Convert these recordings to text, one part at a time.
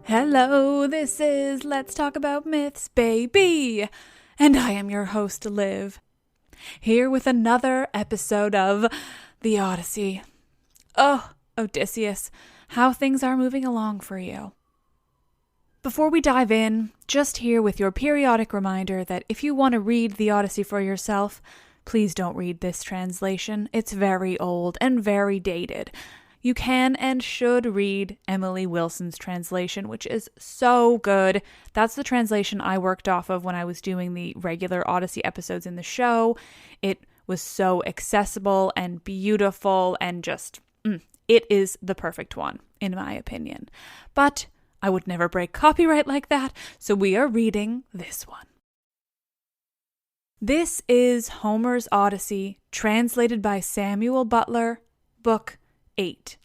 Hello, this is Let's Talk About Myths, baby! And I am your host, Liv, here with another episode of the Odyssey. Oh, Odysseus, how things are moving along for you. Before we dive in, just here with your periodic reminder that if you want to read the Odyssey for yourself, please don't read this translation. It's very old and very dated. You can and should read Emily Wilson's translation, which is so good. That's the translation I worked off of when I was doing the regular Odyssey episodes in the show. It was so accessible and beautiful and just, it is the perfect one, in my opinion. But I would never break copyright like that, so we are reading this one. This is Homer's Odyssey, translated by Samuel Butler, Book 8.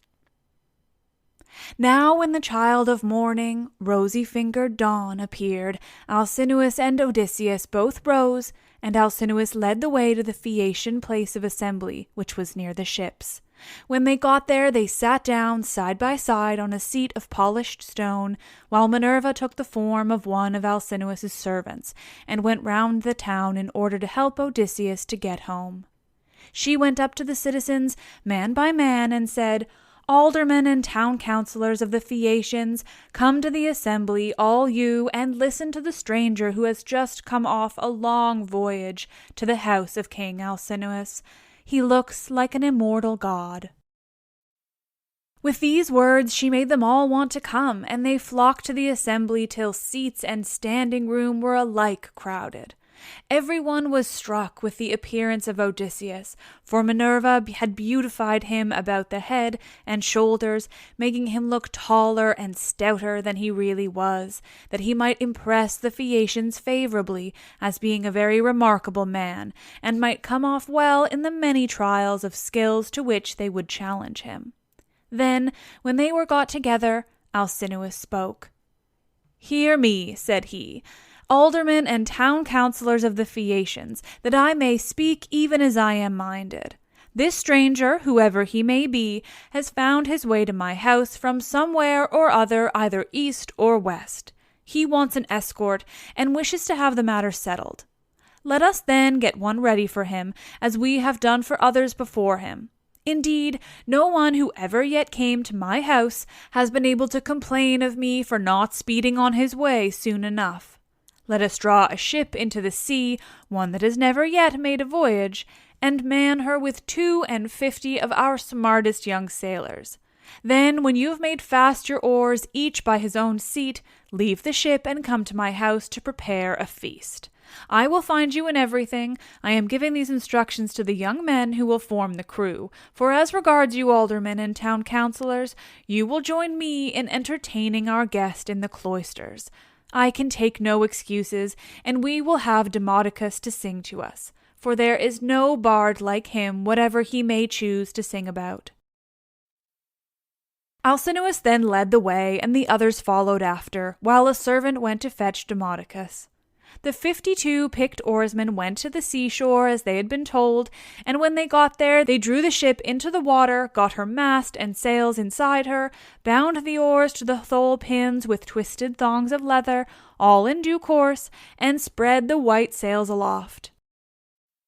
Now when the child of morning, rosy-fingered dawn, appeared, Alcinous and Odysseus both rose, and Alcinous led the way to the Phaeacian place of assembly, which was near the ships. When they got there, they sat down side by side on a seat of polished stone, while Minerva took the form of one of Alcinous's servants, and went round the town in order to help Odysseus to get home. She went up to the citizens, man by man, and said, "Aldermen and town councillors of the Phaeacians, come to the assembly, all you, and listen to the stranger who has just come off a long voyage to the house of King Alcinous. He looks like an immortal god." With these words she made them all want to come, and they flocked to the assembly till seats and standing room were alike crowded. Everyone was struck with the appearance of Odysseus, for Minerva had beautified him about the head and shoulders, making him look taller and stouter than he really was, that he might impress the Phaeacians favorably as being a very remarkable man, and might come off well in the many trials of skills to which they would challenge him. Then, when they were got together, Alcinous spoke. "Hear me," said he, "aldermen and town councillors of the Phaeacians, that I may speak even as I am minded. This stranger, whoever he may be, has found his way to my house from somewhere or other, either east or west. He wants an escort, and wishes to have the matter settled. Let us then get one ready for him, as we have done for others before him. Indeed, no one who ever yet came to my house has been able to complain of me for not speeding on his way soon enough. Let us draw a ship into the sea, one that has never yet made a voyage, and man her with 52 of our smartest young sailors. Then, when you have made fast your oars, each by his own seat, leave the ship and come to my house to prepare a feast. I will find you in everything. I am giving these instructions to the young men who will form the crew, for as regards you aldermen and town councillors, you will join me in entertaining our guest in the cloisters. I can take no excuses, and we will have Demodocus to sing to us, for there is no bard like him, whatever he may choose to sing about." Alcinous then led the way, and the others followed after, while a servant went to fetch Demodocus. The 52 picked oarsmen went to the seashore as they had been told, and when they got there they drew the ship into the water, got her mast and sails inside her, bound the oars to the thole pins with twisted thongs of leather, all in due course, and spread the white sails aloft.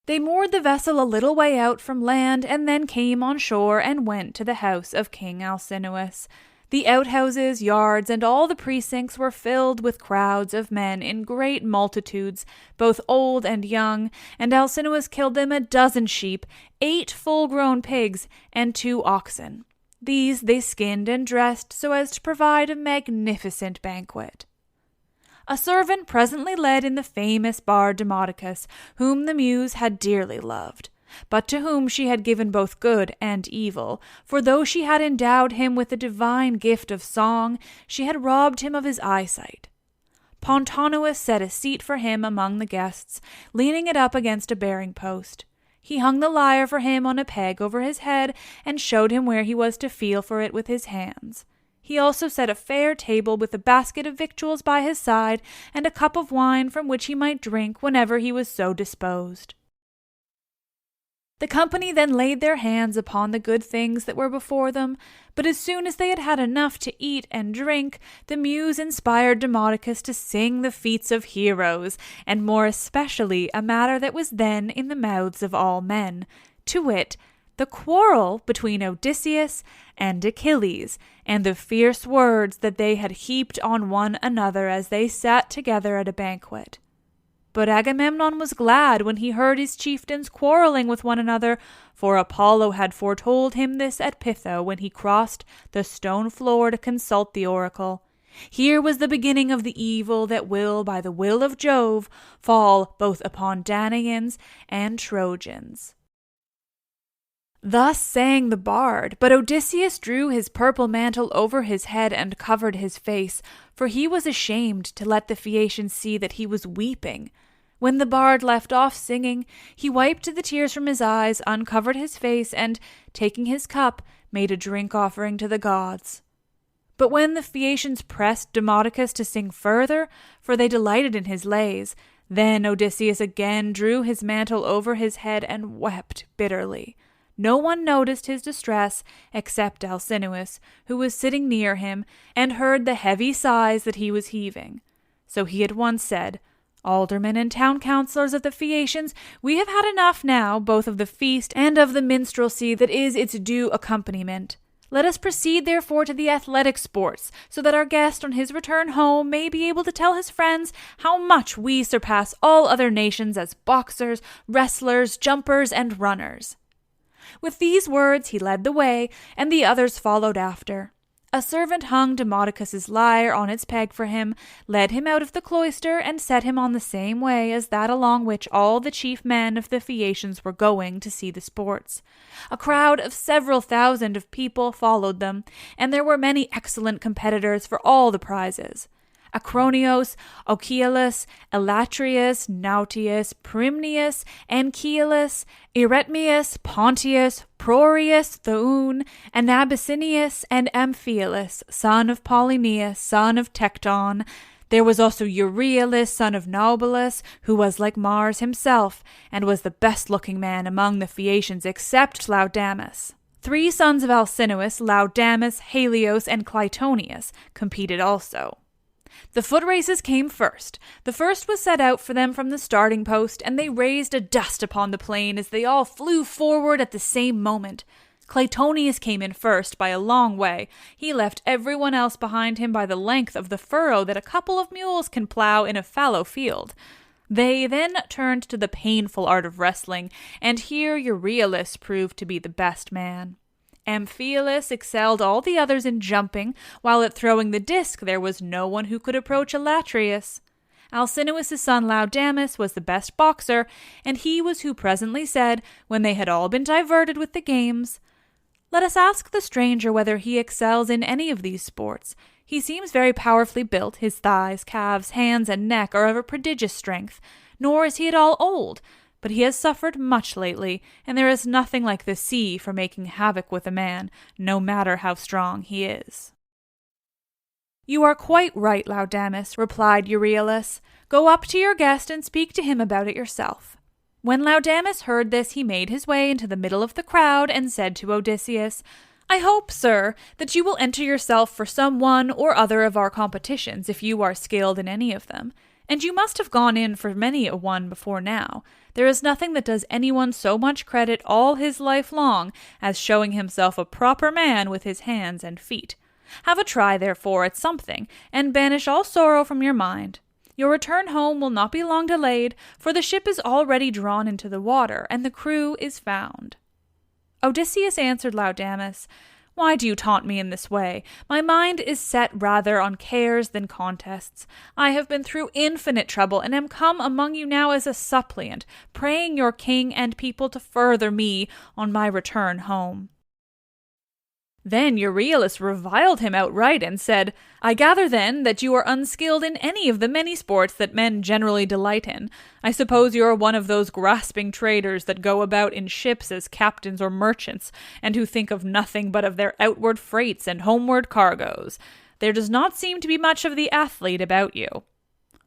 They moored the vessel a little way out from land, and then came on shore and went to the house of King Alcinous. The outhouses, yards, and all the precincts were filled with crowds of men in great multitudes, both old and young, and Alcinous killed them 12 sheep, 8 full-grown pigs, and 2 oxen. These they skinned and dressed so as to provide a magnificent banquet. A servant presently led in the famous bard Demodocus, whom the muse had dearly loved, but to whom she had given both good and evil, for though she had endowed him with the divine gift of song, she had robbed him of his eyesight. Pontonous set a seat for him among the guests, leaning it up against a bearing post. He hung the lyre for him on a peg over his head, and showed him where he was to feel for it with his hands. He also set a fair table with a basket of victuals by his side, and a cup of wine from which he might drink whenever he was so disposed. The company then laid their hands upon the good things that were before them, but as soon as they had had enough to eat and drink, the muse inspired Demodocus to sing the feats of heroes, and more especially a matter that was then in the mouths of all men, to wit, the quarrel between Odysseus and Achilles, and the fierce words that they had heaped on one another as they sat together at a banquet. But Agamemnon was glad when he heard his chieftains quarreling with one another, for Apollo had foretold him this at Pytho when he crossed the stone floor to consult the oracle. Here was the beginning of the evil that will, by the will of Jove, fall both upon Danaans and Trojans. Thus sang the bard, but Odysseus drew his purple mantle over his head and covered his face, for he was ashamed to let the Phaeacians see that he was weeping. When the bard left off singing, he wiped the tears from his eyes, uncovered his face, and, taking his cup, made a drink offering to the gods. But when the Phaeacians pressed Demodocus to sing further, for they delighted in his lays, then Odysseus again drew his mantle over his head and wept bitterly. No one noticed his distress except Alcinous, who was sitting near him, and heard the heavy sighs that he was heaving. So he at once said, "Aldermen and town councillors of the Phaeacians, we have had enough now, both of the feast and of the minstrelsy that is its due accompaniment. Let us proceed therefore to the athletic sports, so that our guest on his return home may be able to tell his friends how much we surpass all other nations as boxers, wrestlers, jumpers, and runners." With these words he led the way, and the others followed after. A servant hung Demodocus's lyre on its peg for him, led him out of the cloister, and set him on the same way as that along which all the chief men of the Phaeacians were going to see the sports. A crowd of several thousand of people followed them, and there were many excellent competitors for all the prizes. Acronios, Ocealus, Elatrius, Nautius, Primnius, Anchialus, Eretmius, Pontius, Prorius, Thoon, Anabasinius, and Amphialus, son of Polyneus, son of Tecton. There was also Euryalus, son of Naubolus, who was like Mars himself, and was the best-looking man among the Phaeacians except Laodamas. 3 sons of Alcinous, Laodamas, Helios, and Clytonius, competed also. The foot races came first. The first was set out for them from the starting post, and they raised a dust upon the plain as they all flew forward at the same moment. Clytonius came in first by a long way. He left everyone else behind him by the length of the furrow that a couple of mules can plow in a fallow field. They then turned to the painful art of wrestling, and here Euryalus proved to be the best man. Amphialus excelled all the others in jumping, while at throwing the disc there was no one who could approach Elatrius. Alcinous' son Laodamas was the best boxer, and he was who presently said, when they had all been diverted with the games, "Let us ask the stranger whether he excels in any of these sports. He seems very powerfully built. His thighs, calves, hands, and neck are of a prodigious strength, nor is he at all old. But he has suffered much lately, and there is nothing like the sea for making havoc with a man, no matter how strong he is." "You are quite right, Laodamas," replied Euryalus. "Go up to your guest and speak to him about it yourself." When Laodamas heard this, he made his way into the middle of the crowd and said to Odysseus, "I hope, sir, that you will enter yourself for some one or other of our competitions if you are skilled in any of them. And you must have gone in for many a one before now. There is nothing that does anyone so much credit all his life long as showing himself a proper man with his hands and feet. Have a try, therefore, at something, and banish all sorrow from your mind. Your return home will not be long delayed, for the ship is already drawn into the water, and the crew is found." Odysseus answered Laodamas, "Why do you taunt me in this way? My mind is set rather on cares than contests. I have been through infinite trouble, and am come among you now as a suppliant, praying your king and people to further me on my return home." Then Euryalus reviled him outright and said, "I gather then that you are unskilled in any of the many sports that men generally delight in. I suppose you are one of those grasping traders that go about in ships as captains or merchants, and who think of nothing but of their outward freights and homeward cargoes. There does not seem to be much of the athlete about you."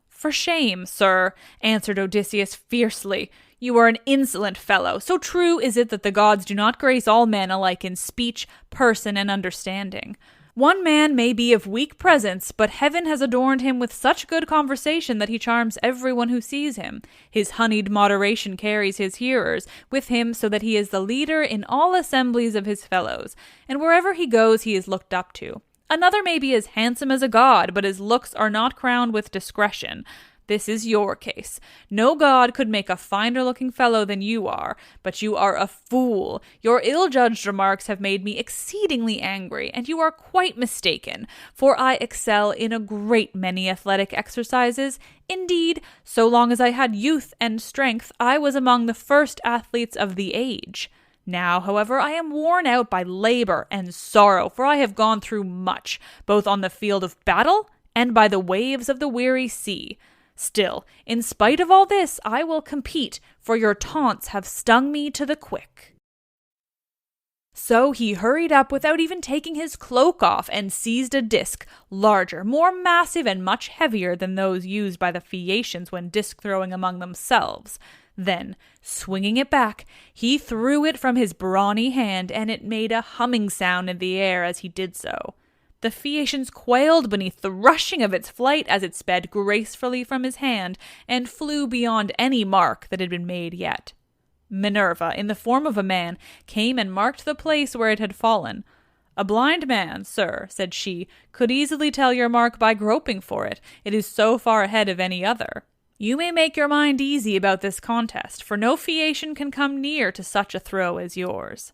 "For shame, sir," answered Odysseus fiercely. "You are an insolent fellow. So true is it that the gods do not grace all men alike in speech, person, and understanding. One man may be of weak presence, but heaven has adorned him with such good conversation that he charms everyone who sees him. His honeyed moderation carries his hearers with him so that he is the leader in all assemblies of his fellows, and wherever he goes he is looked up to. Another may be as handsome as a god, but his looks are not crowned with discretion. This is your case. No god could make a finer-looking fellow than you are, but you are a fool. Your ill-judged remarks have made me exceedingly angry, and you are quite mistaken, for I excel in a great many athletic exercises. Indeed, so long as I had youth and strength, I was among the first athletes of the age. Now, however, I am worn out by labor and sorrow, for I have gone through much, both on the field of battle and by the waves of the weary sea. Still, in spite of all this, I will compete, for your taunts have stung me to the quick." So he hurried up without even taking his cloak off and seized a disc, larger, more massive, and much heavier than those used by the Phaeacians when disc-throwing among themselves. Then, swinging it back, he threw it from his brawny hand, and it made a humming sound in the air as he did so. The Phaeacians quailed beneath the rushing of its flight as it sped gracefully from his hand and flew beyond any mark that had been made yet. Minerva, in the form of a man, came and marked the place where it had fallen. "A blind man, sir," said she, "could easily tell your mark by groping for it. It is so far ahead of any other. You may make your mind easy about this contest, for no Phaeacian can come near to such a throw as yours."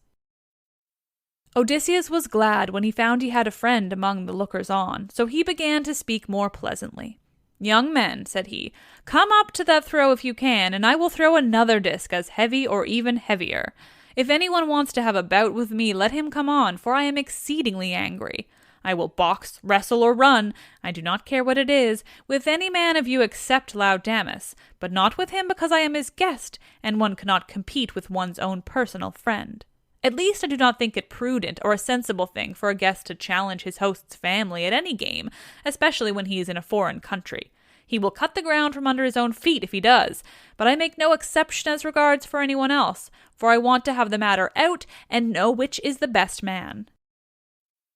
Odysseus was glad when he found he had a friend among the lookers-on, so he began to speak more pleasantly. "Young men," said he, "come up to that throw if you can, and I will throw another disc as heavy or even heavier. If anyone wants to have a bout with me, let him come on, for I am exceedingly angry. I will box, wrestle, or run, I do not care what it is, with any man of you except Laodamas, but not with him because I am his guest, and one cannot compete with one's own personal friend. At least I do not think it prudent or a sensible thing for a guest to challenge his host's family at any game, especially when he is in a foreign country. He will cut the ground from under his own feet if he does, but I make no exception as regards for anyone else, for I want to have the matter out and know which is the best man.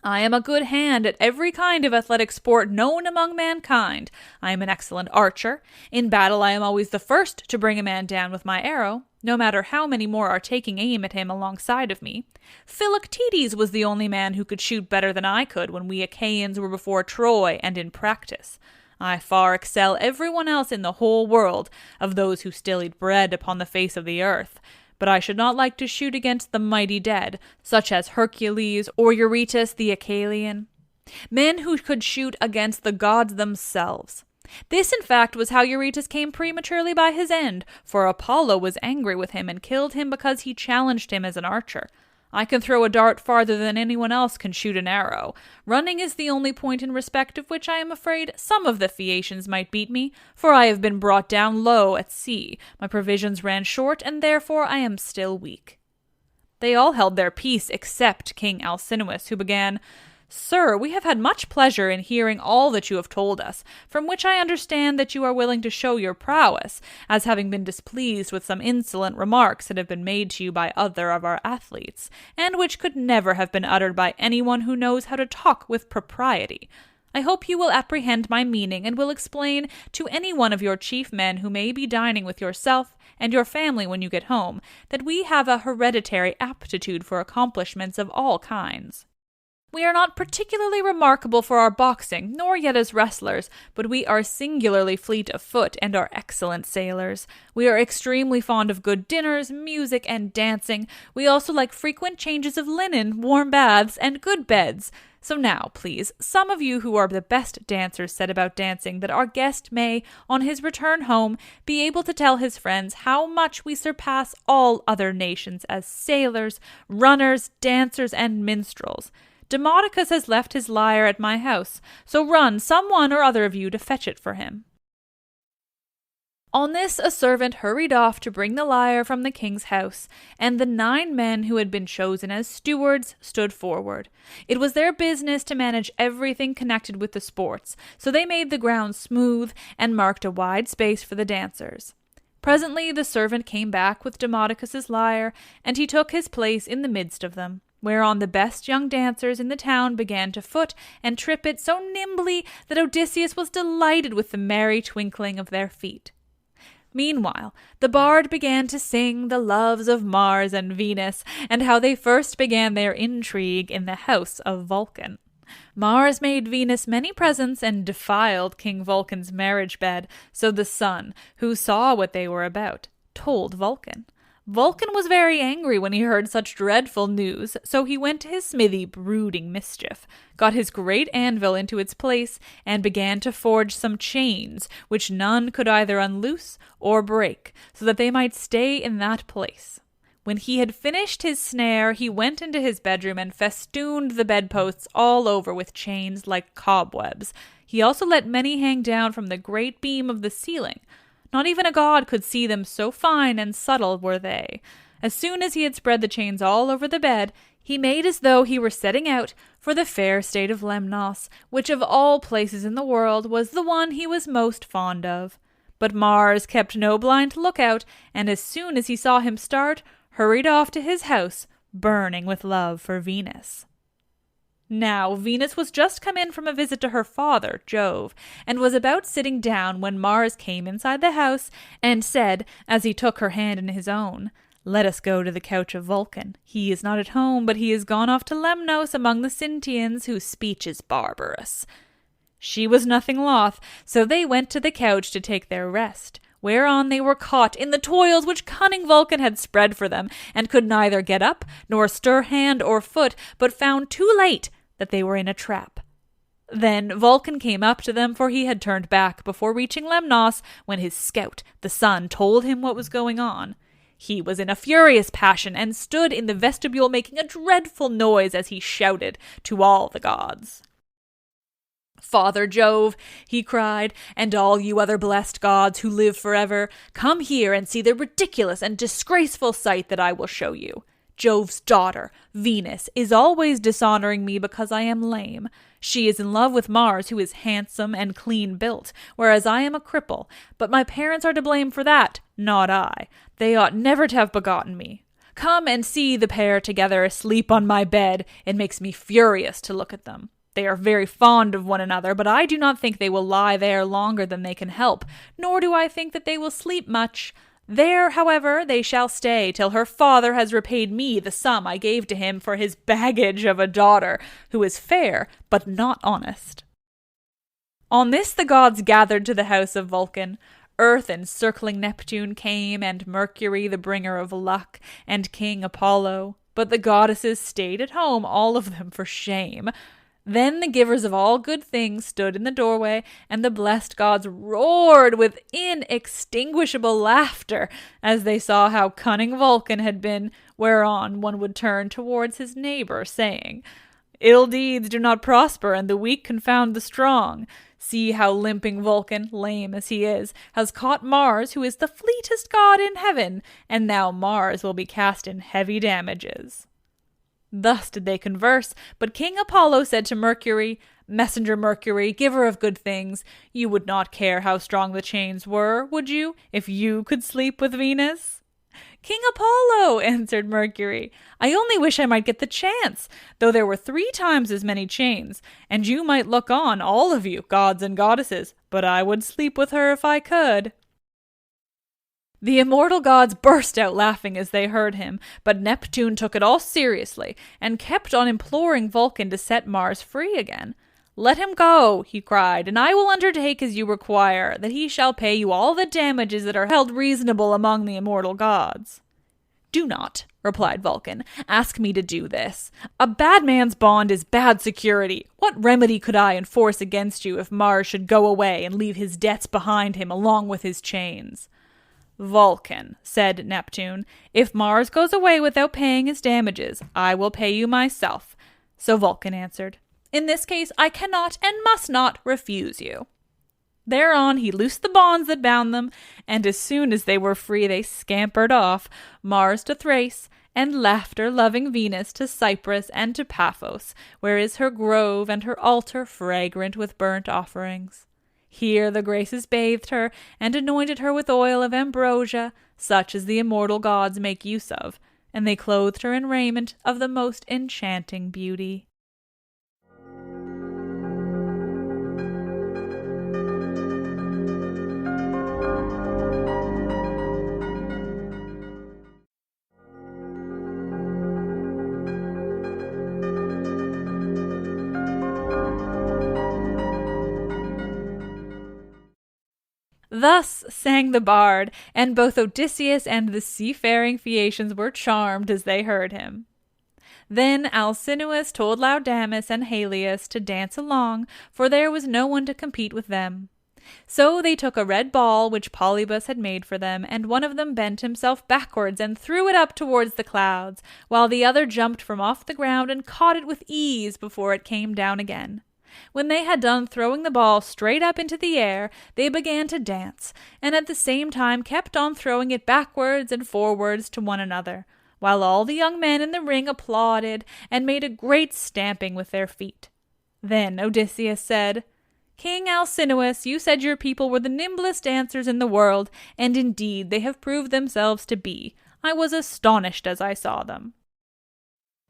I am a good hand at every kind of athletic sport known among mankind. I am an excellent archer. In battle I am always the first to bring a man down with my arrow, no matter how many more are taking aim at him alongside of me. Philoctetes was the only man who could shoot better than I could when we Achaeans were before Troy and in practice. I far excel everyone else in the whole world, of those who still eat bread upon the face of the earth. But I should not like to shoot against the mighty dead, such as Hercules or Eurytus the Acalian. Men who could shoot against the gods themselves. This, in fact, was how Eurytus came prematurely by his end, for Apollo was angry with him and killed him because he challenged him as an archer. I can throw a dart farther than anyone else can shoot an arrow. Running is the only point in respect of which I am afraid some of the Phaeacians might beat me, for I have been brought down low at sea. My provisions ran short, and therefore I am still weak." They all held their peace except King Antinous, who began, "Sir, we have had much pleasure in hearing all that you have told us, from which I understand that you are willing to show your prowess, as having been displeased with some insolent remarks that have been made to you by other of our athletes, and which could never have been uttered by anyone who knows how to talk with propriety. I hope you will apprehend my meaning, and will explain to any one of your chief men who may be dining with yourself and your family when you get home, that we have a hereditary aptitude for accomplishments of all kinds. We are not particularly remarkable for our boxing, nor yet as wrestlers, but we are singularly fleet of foot and are excellent sailors. We are extremely fond of good dinners, music, and dancing. We also like frequent changes of linen, warm baths, and good beds. So now, please, some of you who are the best dancers set about dancing, that our guest may, on his return home, be able to tell his friends how much we surpass all other nations as sailors, runners, dancers, and minstrels. Demodocus has left his lyre at my house, so run some one or other of you to fetch it for him." On this a servant hurried off to bring the lyre from the king's house, and the 9 men who had been chosen as stewards stood forward. It was their business to manage everything connected with the sports, so they made the ground smooth and marked a wide space for the dancers. Presently the servant came back with Demodocus's lyre, and he took his place in the midst of them, whereon the best young dancers in the town began to foot and trip it so nimbly that Odysseus was delighted with the merry twinkling of their feet. Meanwhile, the bard began to sing the loves of Mars and Venus, and how they first began their intrigue in the house of Vulcan. Mars made Venus many presents and defiled King Vulcan's marriage bed, so the sun, who saw what they were about, told Vulcan. Vulcan was very angry when he heard such dreadful news, so he went to his smithy brooding mischief, got his great anvil into its place, and began to forge some chains, which none could either unloose or break, so that they might stay in that place. When he had finished his snare, he went into his bedroom and festooned the bedposts all over with chains like cobwebs. He also let many hang down from the great beam of the ceiling. Not even a god could see them, so fine and subtle were they. As soon as he had spread the chains all over the bed, he made as though he were setting out for the fair state of Lemnos, which of all places in the world was the one he was most fond of. But Mars kept no blind lookout, and as soon as he saw him start, hurried off to his house, burning with love for Venus. Now Venus was just come in from a visit to her father, Jove, and was about sitting down when Mars came inside the house and said, as he took her hand in his own, "Let us go to the couch of Vulcan. He is not at home, but he is gone off to Lemnos among the Sintians, whose speech is barbarous." She was nothing loth, so they went to the couch to take their rest, whereon they were caught in the toils which cunning Vulcan had spread for them, and could neither get up nor stir hand or foot, but found too late that they were in a trap. Then Vulcan came up to them, for he had turned back before reaching Lemnos, when his scout, the sun, told him what was going on. He was in a furious passion, and stood in the vestibule making a dreadful noise as he shouted to all the gods. "Father Jove," he cried, "and all you other blessed gods who live forever, come here and see the ridiculous and disgraceful sight that I will show you. Jove's daughter, Venus, is always dishonoring me because I am lame. She is in love with Mars, who is handsome and clean built, whereas I am a cripple. But my parents are to blame for that, not I. They ought never to have begotten me. Come and see the pair together asleep on my bed. It makes me furious to look at them. They are very fond of one another, but I do not think they will lie there longer than they can help, nor do I think that they will sleep much. There, however, they shall stay till her father has repaid me the sum I gave to him for his baggage of a daughter, who is fair, but not honest." On this the gods gathered to the house of Vulcan. Earth encircling Neptune came, and Mercury, the bringer of luck, and King Apollo. But the goddesses stayed at home, all of them for shame. Then the givers of all good things stood in the doorway, and the blessed gods roared with inextinguishable laughter as they saw how cunning Vulcan had been, whereon one would turn towards his neighbor, saying, "Ill deeds do not prosper, and the weak confound the strong. See how limping Vulcan, lame as he is, has caught Mars, who is the fleetest god in heaven, and now Mars will be cast in heavy damages." Thus did they converse, but King Apollo said to Mercury, "Messenger Mercury, giver of good things, you would not care how strong the chains were, would you, if you could sleep with Venus?" "King Apollo," answered Mercury, "I only wish I might get the chance, though there were 3 times as many chains, and you might look on, all of you, gods and goddesses, but I would sleep with her if I could." The immortal gods burst out laughing as they heard him, but Neptune took it all seriously, and kept on imploring Vulcan to set Mars free again. "Let him go," he cried, "and I will undertake as you require, that he shall pay you all the damages that are held reasonable among the immortal gods." "Do not," replied Vulcan, "ask me to do this. A bad man's bond is bad security. What remedy could I enforce against you if Mars should go away and leave his debts behind him along with his chains?" "Vulcan," said Neptune, "if Mars goes away without paying his damages, I will pay you myself. So Vulcan answered, "In this case I cannot and must not refuse you." Thereon he loosed the bonds that bound them, and as soon as they were free they scampered off, Mars to Thrace, and laughter-loving Venus to Cyprus and to Paphos, where is her grove and her altar fragrant with burnt offerings. Here the Graces bathed her, and anointed her with oil of ambrosia, such as the immortal gods make use of, and they clothed her in raiment of the most enchanting beauty. Thus sang the bard, and both Odysseus and the seafaring Phaeacians were charmed as they heard him. Then Alcinous told Laodamas and Halius to dance along, for there was no one to compete with them. So they took a red ball which Polybus had made for them, and one of them bent himself backwards and threw it up towards the clouds, while the other jumped from off the ground and caught it with ease before it came down again. When they had done throwing the ball straight up into the air, they began to dance, and at the same time kept on throwing it backwards and forwards to one another, while all the young men in the ring applauded and made a great stamping with their feet. Then Odysseus said, "King Alcinous, you said your people were the nimblest dancers in the world, and indeed they have proved themselves to be. I was astonished as I saw them."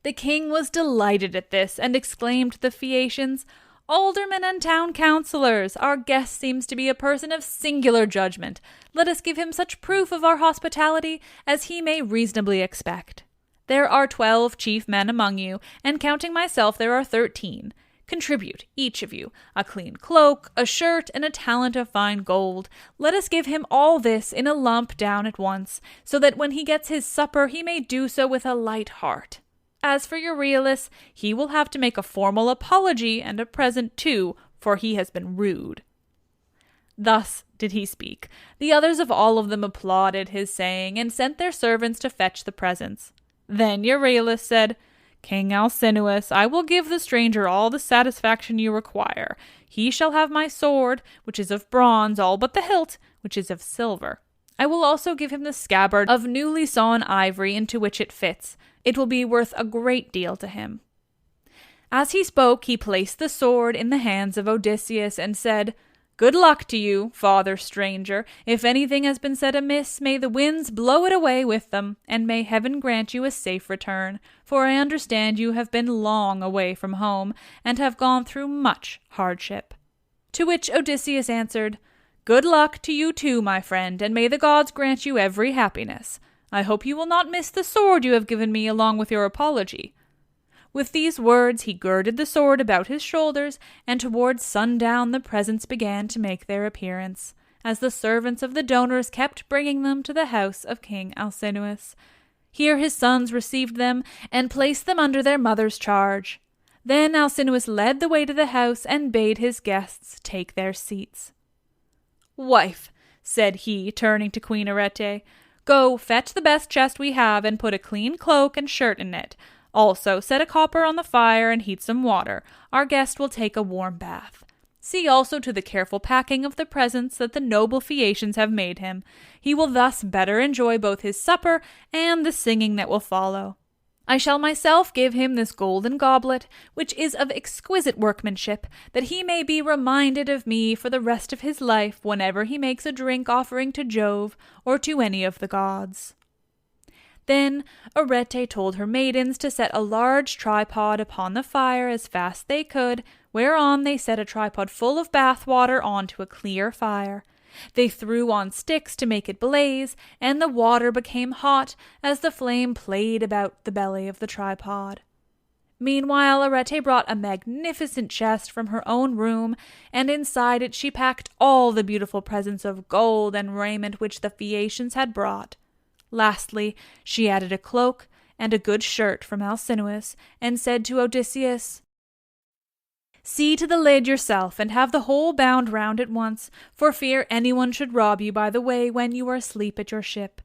The king was delighted at this, and exclaimed to the Phaeacians, "Aldermen and town councillors, our guest seems to be a person of singular judgment. Let us give him such proof of our hospitality as he may reasonably expect. There are 12 chief men among you, and counting myself there are 13. Contribute, each of you, a clean cloak, a shirt, and a talent of fine gold. Let us give him all this in a lump down at once, so that when he gets his supper he may do so with a light heart. As for Euryalus, he will have to make a formal apology and a present too, for he has been rude." Thus did he speak. The others of all of them applauded his saying, and sent their servants to fetch the presents. Then Euryalus said, "King Alcinous, I will give the stranger all the satisfaction you require. He shall have my sword, which is of bronze, all but the hilt, which is of silver. I will also give him the scabbard of newly sawn ivory into which it fits. It will be worth a great deal to him." As he spoke, he placed the sword in the hands of Odysseus and said, "Good luck to you, father stranger. If anything has been said amiss, may the winds blow it away with them, and may heaven grant you a safe return, for I understand you have been long away from home, and have gone through much hardship." To which Odysseus answered, "Good luck to you too, my friend, and may the gods grant you every happiness. I hope you will not miss the sword you have given me along with your apology." With these words he girded the sword about his shoulders, and towards sundown the presents began to make their appearance, as the servants of the donors kept bringing them to the house of King Alcinous. Here his sons received them, and placed them under their mother's charge. Then Alcinous led the way to the house, and bade his guests take their seats. "Wife," said he, turning to Queen Arete, "go, fetch the best chest we have, and put a clean cloak and shirt in it. Also, set a copper on the fire and heat some water. Our guest will take a warm bath. See also to the careful packing of the presents that the noble Phaeacians have made him. He will thus better enjoy both his supper and the singing that will follow. I shall myself give him this golden goblet, which is of exquisite workmanship, that he may be reminded of me for the rest of his life whenever he makes a drink offering to Jove or to any of the gods." Then Arete told her maidens to set a large tripod upon the fire as fast they could, whereon they set a tripod full of bath water onto a clear fire. They threw on sticks to make it blaze, and the water became hot as the flame played about the belly of the tripod. Meanwhile, Arete brought a magnificent chest from her own room, and inside it she packed all the beautiful presents of gold and raiment which the Phaeacians had brought. Lastly, she added a cloak and a good shirt from Alcinous, and said to Odysseus, "See to the lid yourself, and have the whole bound round at once, for fear anyone should rob you by the way when you are asleep at your ship."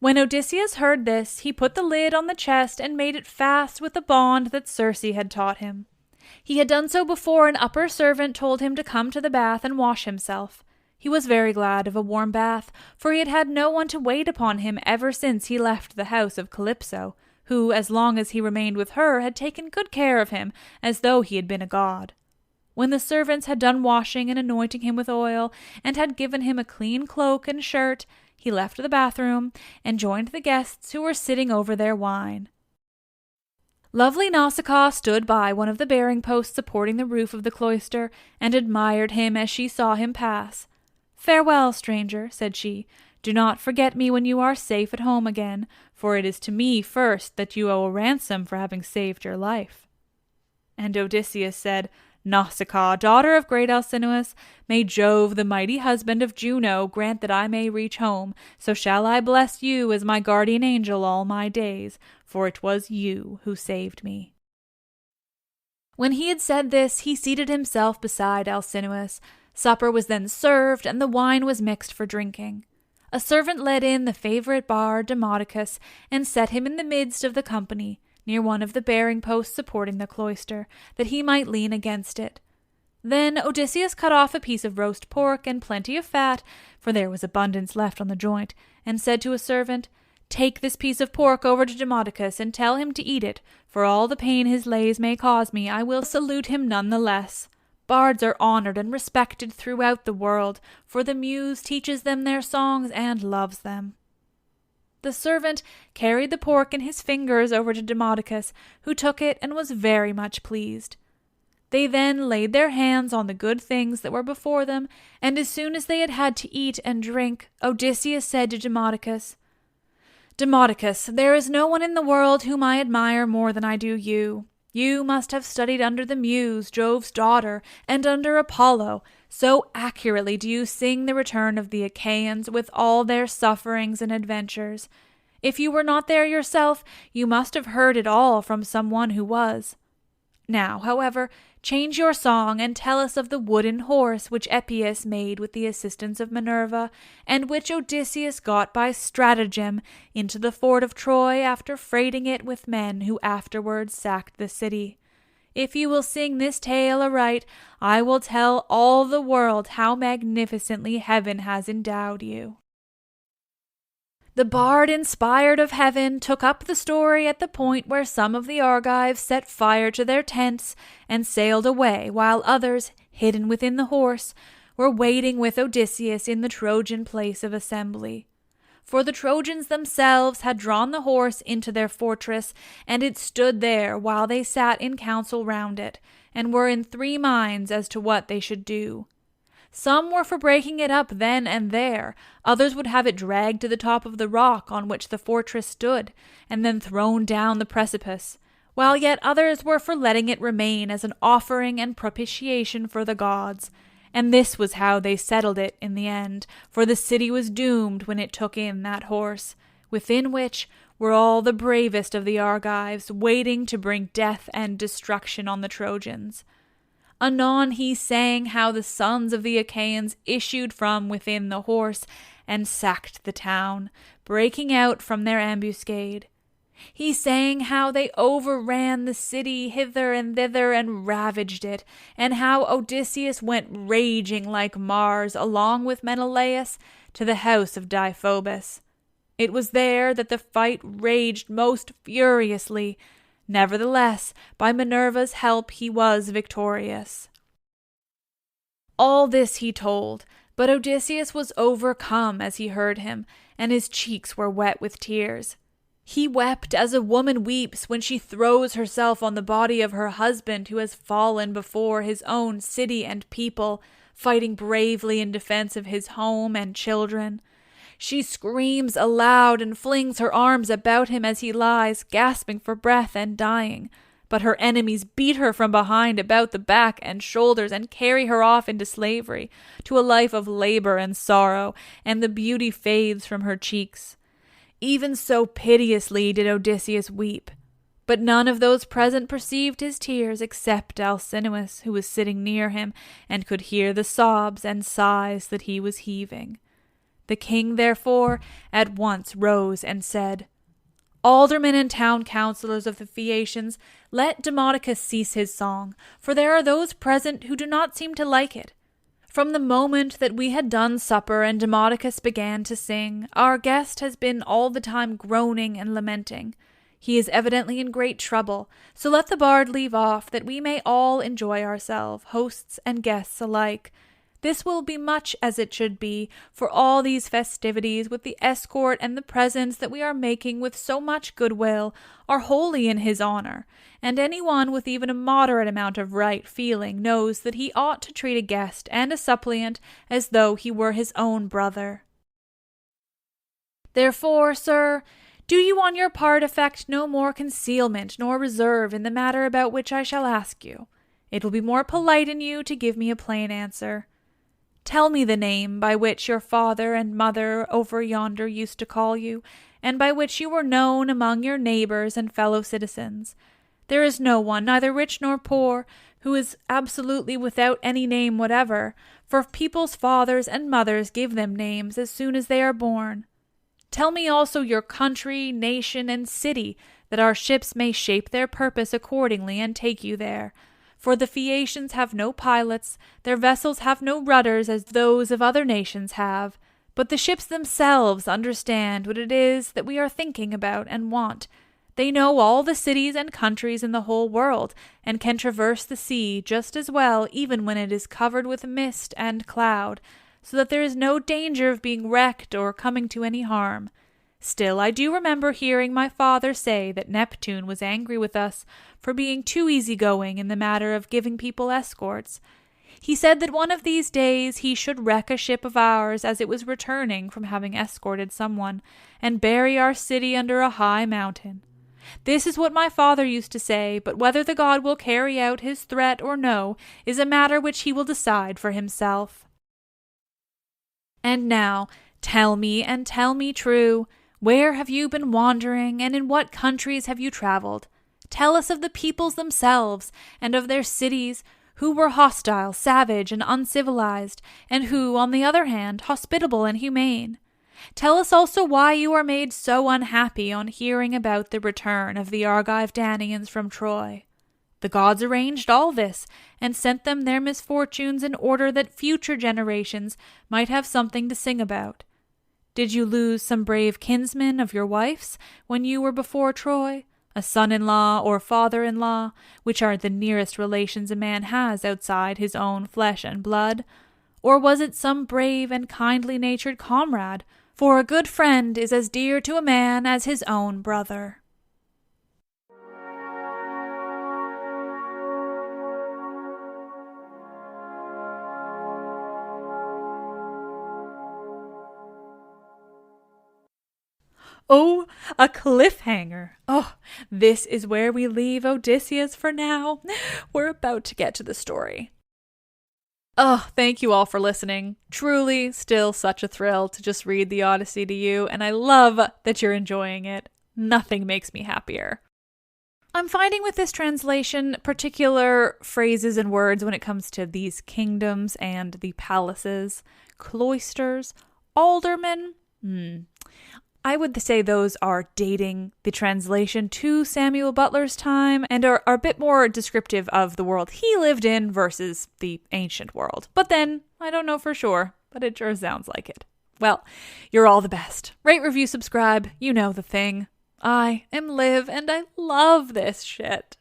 When Odysseus heard this, he put the lid on the chest and made it fast with the bond that Circe had taught him. He had done so before an upper servant told him to come to the bath and wash himself. He was very glad of a warm bath, for he had had no one to wait upon him ever since he left the house of Calypso, who, as long as he remained with her, had taken good care of him, as though he had been a god. When the servants had done washing and anointing him with oil, and had given him a clean cloak and shirt, he left the bathroom and joined the guests who were sitting over their wine. Lovely Nausicaa stood by one of the bearing posts supporting the roof of the cloister, and admired him as she saw him pass. "Farewell, stranger," said she. "Do not forget me when you are safe at home again, for it is to me first that you owe a ransom for having saved your life." And Odysseus said, "Nausicaa, daughter of great Alcinous, may Jove, the mighty husband of Juno, grant that I may reach home, so shall I bless you as my guardian angel all my days, for it was you who saved me." When he had said this, he seated himself beside Alcinous. Supper was then served, and the wine was mixed for drinking. A servant led in the favorite bard, Demodocus, and set him in the midst of the company, near one of the bearing posts supporting the cloister, that he might lean against it. Then Odysseus cut off a piece of roast pork and plenty of fat, for there was abundance left on the joint, and said to a servant, "Take this piece of pork over to Demodocus and tell him to eat it. For all the pain his lays may cause me, I will salute him none the less. Bards are honored and respected throughout the world, for the muse teaches them their songs and loves them." The servant carried the pork in his fingers over to Demodocus, who took it and was very much pleased. They then laid their hands on the good things that were before them, and as soon as they had had to eat and drink, Odysseus said to Demodocus, "Demodocus, there is no one in the world whom I admire more than I do you. You must have studied under the Muse, Jove's daughter, and under Apollo. So accurately do you sing the return of the Achaeans with all their sufferings and adventures. If you were not there yourself, you must have heard it all from some one who was. Now, however, change your song and tell us of the wooden horse which Epeus made with the assistance of Minerva, and which Odysseus got by stratagem into the fort of Troy after freighting it with men who afterwards sacked the city. If you will sing this tale aright, I will tell all the world how magnificently heaven has endowed you." The bard, inspired of heaven, took up the story at the point where some of the Argives set fire to their tents and sailed away, while others, hidden within the horse, were waiting with Odysseus in the Trojan place of assembly. For the Trojans themselves had drawn the horse into their fortress, and it stood there while they sat in council round it, and were in 3 minds as to what they should do. Some were for breaking it up then and there, others would have it dragged to the top of the rock on which the fortress stood, and then thrown down the precipice, while yet others were for letting it remain as an offering and propitiation for the gods. And this was how they settled it in the end, for the city was doomed when it took in that horse, within which were all the bravest of the Argives, waiting to bring death and destruction on the Trojans. Anon he sang how the sons of the Achaeans issued from within the horse and sacked the town, breaking out from their ambuscade. He sang how they overran the city hither and thither and ravaged it, and how Odysseus went raging like Mars along with Menelaus to the house of Deiphobus. It was there that the fight raged most furiously. Nevertheless, by Minerva's help he was victorious. All this he told, but Odysseus was overcome as he heard him, and his cheeks were wet with tears. He wept as a woman weeps when she throws herself on the body of her husband who has fallen before his own city and people, fighting bravely in defense of his home and children. She screams aloud and flings her arms about him as he lies, gasping for breath and dying. But her enemies beat her from behind about the back and shoulders and carry her off into slavery, to a life of labor and sorrow, and the beauty fades from her cheeks. Even so piteously did Odysseus weep. But none of those present perceived his tears except Alcinous, who was sitting near him and could hear the sobs and sighs that he was heaving. The king, therefore, at once rose and said, Aldermen and town councillors of the Phaeacians, let Demodocus cease his song, for there are those present who do not seem to like it. From the moment that we had done supper and Demodocus began to sing, our guest has been all the time groaning and lamenting. He is evidently in great trouble, so let the bard leave off, that we may all enjoy ourselves, hosts and guests alike. This will be much as it should be, for all these festivities with the escort and the presents that we are making with so much goodwill are wholly in his honor, and anyone with even a moderate amount of right feeling knows that he ought to treat a guest and a suppliant as though he were his own brother. Therefore, sir, do you on your part affect no more concealment nor reserve in the matter about which I shall ask you. It will be more polite in you to give me a plain answer. Tell me the name by which your father and mother over yonder used to call you, and by which you were known among your neighbors and fellow citizens. There is no one, neither rich nor poor, who is absolutely without any name whatever, for people's fathers and mothers give them names as soon as they are born. Tell me also your country, nation, and city, that our ships may shape their purpose accordingly and take you there. For the Phaeacians have no pilots, their vessels have no rudders as those of other nations have, but the ships themselves understand what it is that we are thinking about and want. They know all the cities and countries in the whole world, and can traverse the sea just as well even when it is covered with mist and cloud, so that there is no danger of being wrecked or coming to any harm. Still, I do remember hearing my father say that Neptune was angry with us for being too easygoing in the matter of giving people escorts. He said that one of these days he should wreck a ship of ours as it was returning from having escorted someone, and bury our city under a high mountain. This is what my father used to say, but whether the god will carry out his threat or no is a matter which he will decide for himself. And now, tell me, and tell me true, where have you been wandering, and in what countries have you traveled? Tell us of the peoples themselves, and of their cities, who were hostile, savage, and uncivilized, and who, on the other hand, hospitable and humane. Tell us also why you are made so unhappy on hearing about the return of the Argive Danaans from Troy. The gods arranged all this, and sent them their misfortunes in order that future generations might have something to sing about. Did you lose some brave kinsman of your wife's when you were before Troy? A son-in-law or father-in-law, which are the nearest relations a man has outside his own flesh and blood? Or was it some brave and kindly-natured comrade? For a good friend is as dear to a man as his own brother. Oh, a cliffhanger. Oh, this is where we leave Odysseus for now. We're about to get to the story. Oh, thank you all for listening. Truly, still such a thrill to just read the Odyssey to you, and I love that you're enjoying it. Nothing makes me happier. I'm finding with this translation particular phrases and words when it comes to these kingdoms and the palaces, cloisters, aldermen. I would say those are dating the translation to Samuel Butler's time and are a bit more descriptive of the world he lived in versus the ancient world. But then, I don't know for sure, but it sure sounds like it. Well, you're all the best. Rate, review, subscribe, you know the thing. I am Liv, and I love this shit.